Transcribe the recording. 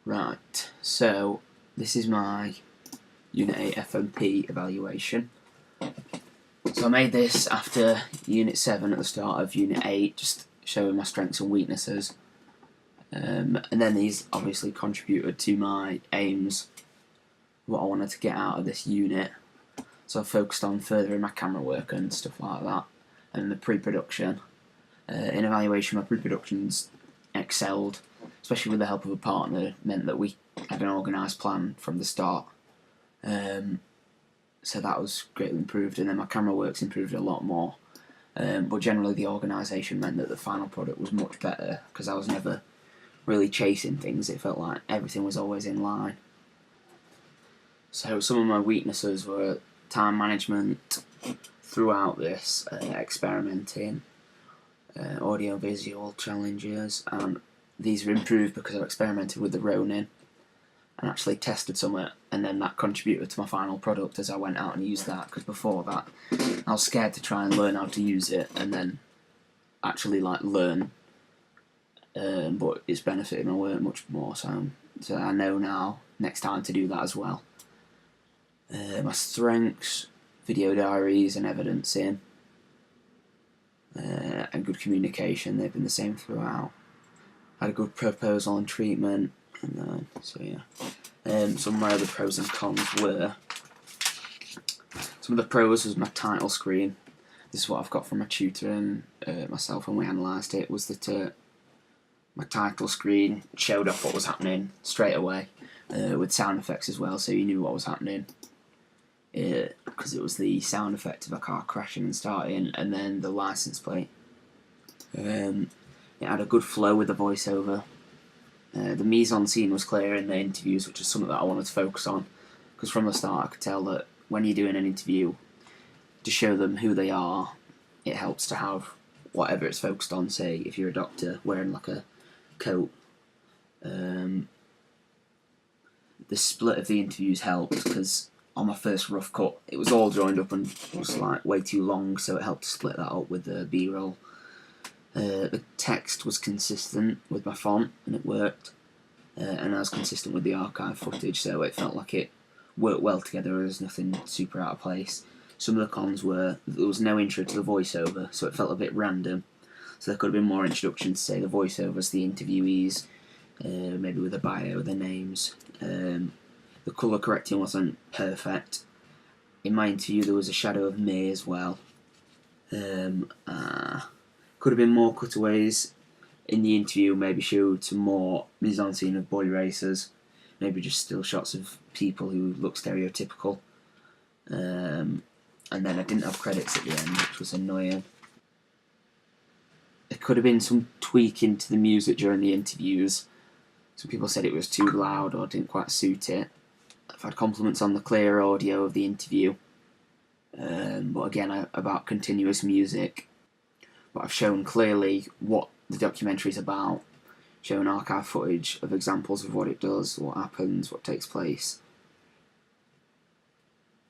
Right, so this is my Unit 8 FMP evaluation. So I made this after Unit 7 at the start of Unit 8, just showing my strengths and weaknesses. And then these obviously contributed to my aims, what I wanted to get out of this unit. So I focused on furthering my camera work and stuff like that, and the pre-production. In evaluation, my pre-productions excelled, especially with the help of a partner, meant that we had an organised plan from the start. So that was greatly improved, and then my camera work's improved a lot more. But generally the organisation meant that the final product was much better, because I was never really chasing things. It felt like everything was always in line. So some of my weaknesses were time management throughout this, experimenting, audio-visual challenges, and these were improved because I experimented with the Ronin and actually tested some of it, and then that contributed to my final product as I went out and used that, because before that I was scared to try and learn how to use it and then actually learn, but it's benefited my work much more, so I know now next time to do that as well. My strengths: video diaries and evidencing, and good communication. They've been the same throughout. I had a good proposal and treatment, and so yeah. Some of my other pros and cons were, some of the pros was my title screen. This is what I've got from my tutor and myself when we analysed it, was that my title screen showed up what was happening straight away, with sound effects as well, so you knew what was happening, because it was the sound effect of a car crashing and starting, and then the license plate. It had a good flow with the voiceover. The mise-en-scene was clear in the interviews, which is something that I wanted to focus on, because from the start I could tell that when you're doing an interview, to show them who they are, it helps to have whatever it's focused on. Say if you're a doctor wearing like a coat. The split of the interviews helped, because on my first rough cut it was all joined up and was like way too long, so it helped to split that up with the B-roll. The text was consistent with my font and it worked, and I was consistent with the archive footage, so it felt like it worked well together. There was nothing super out of place. Some of the cons were that there was no intro to the voiceover, so it felt a bit random. So there could have been more introduction to, say, the voiceovers, the interviewees, maybe with a bio, their names. The colour correcting wasn't perfect. In my interview there was a shadow of me as well. Could have been more cutaways in the interview, maybe showed some more mise-en-scene of boy racers, maybe just still shots of people who look stereotypical. And then I didn't have credits at the end, which was annoying. There could have been some tweaking to the music during the interviews. Some people said it was too loud or didn't quite suit it. I've had compliments on the clear audio of the interview, but again about continuous music. But I've shown clearly what the documentary is about, shown archive footage of examples of what it does, what happens, what takes place,